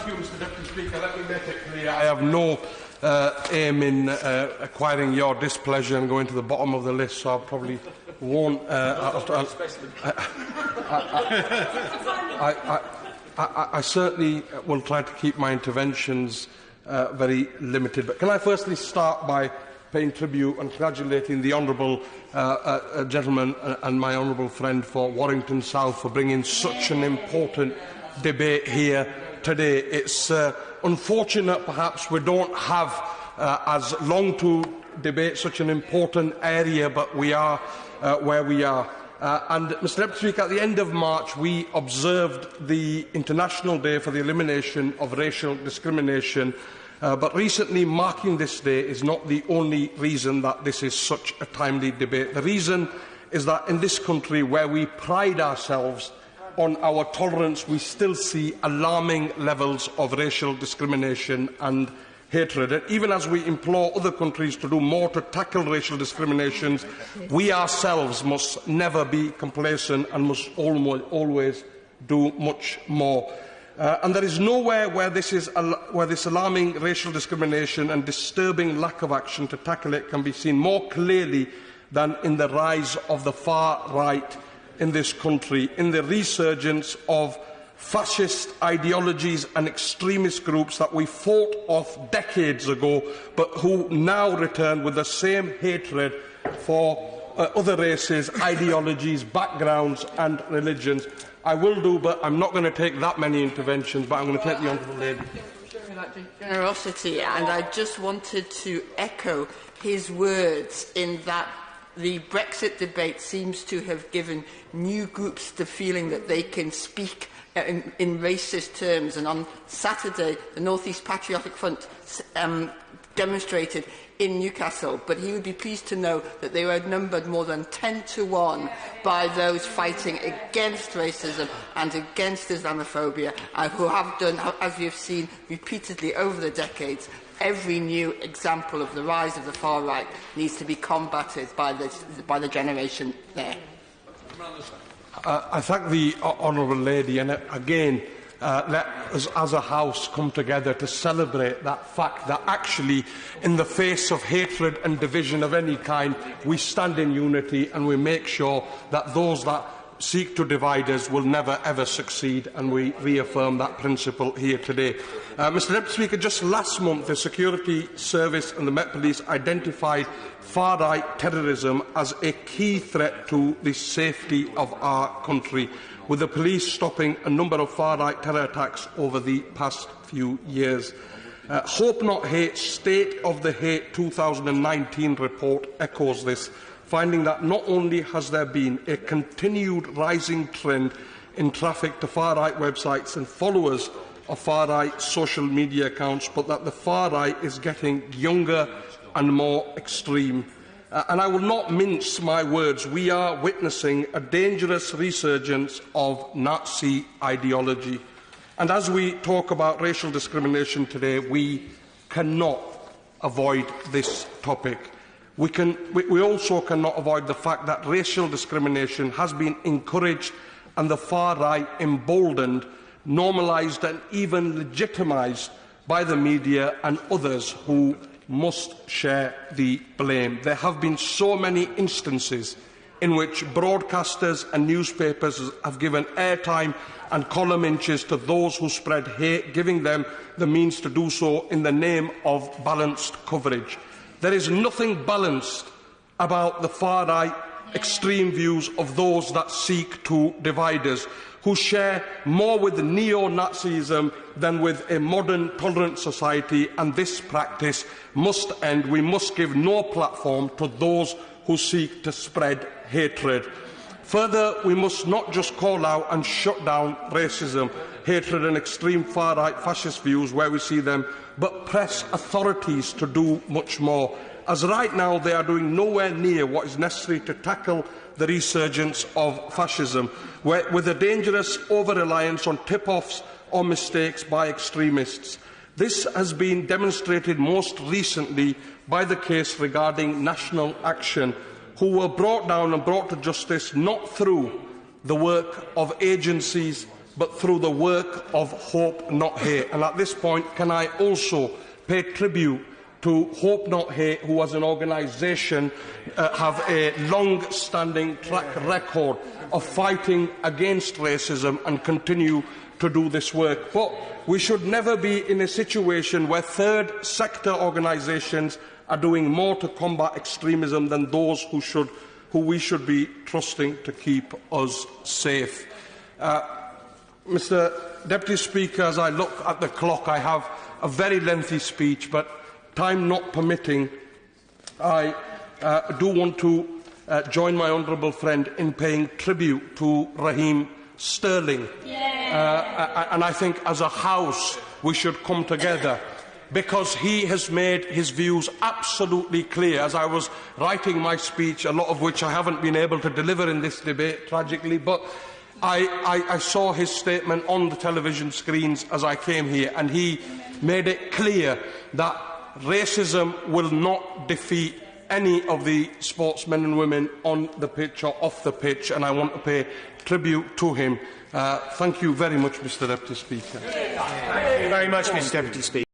you, Mr Deputy Speaker. Let me make it clear. I have no aim in acquiring your displeasure and going to the bottom of the list, so I probably won't. I certainly will try to keep my interventions very limited. But can I firstly start by paying tribute and congratulating the honourable gentleman and my honourable friend for Warrington South for bringing such an important debate here today. It's unfortunate perhaps we don't have as long to debate such an important area, but we are where we are. And, Mr Deputy Speaker, at the end of March we observed the International Day for the Elimination of Racial Discrimination, but recently marking this day is not the only reason that this is such a timely debate. The reason is that in this country, where we pride ourselves on our tolerance, we still see alarming levels of racial discrimination and hatred. And even as we implore other countries to do more to tackle racial discriminations, we ourselves must never be complacent and must always do much more. And there is nowhere where this alarming racial discrimination and disturbing lack of action to tackle it can be seen more clearly than in the rise of the far right in this country, in the resurgence of fascist ideologies and extremist groups that we fought off decades ago, but who now return with the same hatred for other races, ideologies, backgrounds and religions. I will do, but I'm not going to take that many interventions, but I'm going to take the honourable lady. Generosity, and I just wanted to echo his words in that the Brexit debate seems to have given new groups the feeling that they can speak in racist terms, and on Saturday the North East Patriotic Front demonstrated in Newcastle, but he would be pleased to know that they were outnumbered more than 10 to 1 by those fighting against racism and against Islamophobia, who have done, as we have seen repeatedly over the decades. Every new example of the rise of the far right needs to be combated by the generation there. I thank the honourable lady, and again, let us as a House come together to celebrate that fact that actually, in the face of hatred and division of any kind, we stand in unity and we make sure that those that seek to divide us will never ever succeed, and we reaffirm that principle here today. Mr Deputy Speaker, just last month the Security Service and the Met Police identified far-right terrorism as a key threat to the safety of our country, with the police stopping a number of far-right terror attacks over the past few years. Hope Not Hate's State of the Hate 2019 report echoes this, finding that not only has there been a continued rising trend in traffic to far-right websites and followers of far-right social media accounts, but that the far-right is getting younger and more extreme. And I will not mince my words. We are witnessing a dangerous resurgence of Nazi ideology. And as we talk about racial discrimination today, we cannot avoid this topic. We also cannot avoid the fact that racial discrimination has been encouraged and the far right emboldened, normalised and even legitimised by the media and others who must share the blame. There have been so many instances in which broadcasters and newspapers have given airtime and column inches to those who spread hate, giving them the means to do so in the name of balanced coverage. There is nothing balanced about the far-right extreme views of those that seek to divide us, who share more with neo-Nazism than with a modern, tolerant society, and this practice must end. We must give no platform to those who seek to spread hatred. Further, we must not just call out and shut down racism, hatred and extreme far-right fascist views where we see them, but press authorities to do much more, as right now they are doing nowhere near what is necessary to tackle the resurgence of fascism, with a dangerous over-reliance on tip-offs or mistakes by extremists. This has been demonstrated most recently by the case regarding National Action, who were brought down and brought to justice not through the work of agencies but through the work of Hope Not Hate. And at this point, can I also pay tribute to Hope Not Hate, who as an organisation have a long-standing track record of fighting against racism and continue to do this work. But we should never be in a situation where third sector organisations are doing more to combat extremism than those who we should be trusting to keep us safe. Mr. Deputy Speaker, as I look at the clock, I have a very lengthy speech, but time not permitting, I do want to join my honourable friend in paying tribute to Raheem Sterling. And I think as a House we should come together, because he has made his views absolutely clear. As I was writing my speech, a lot of which I haven't been able to deliver in this debate, tragically, but I saw his statement on the television screens as I came here, and he made it clear that racism will not defeat any of the sportsmen and women on the pitch or off the pitch, and I want to pay tribute to him. Thank you very much, Mr. Deputy Speaker. Thank you very much, Mr. Deputy Speaker.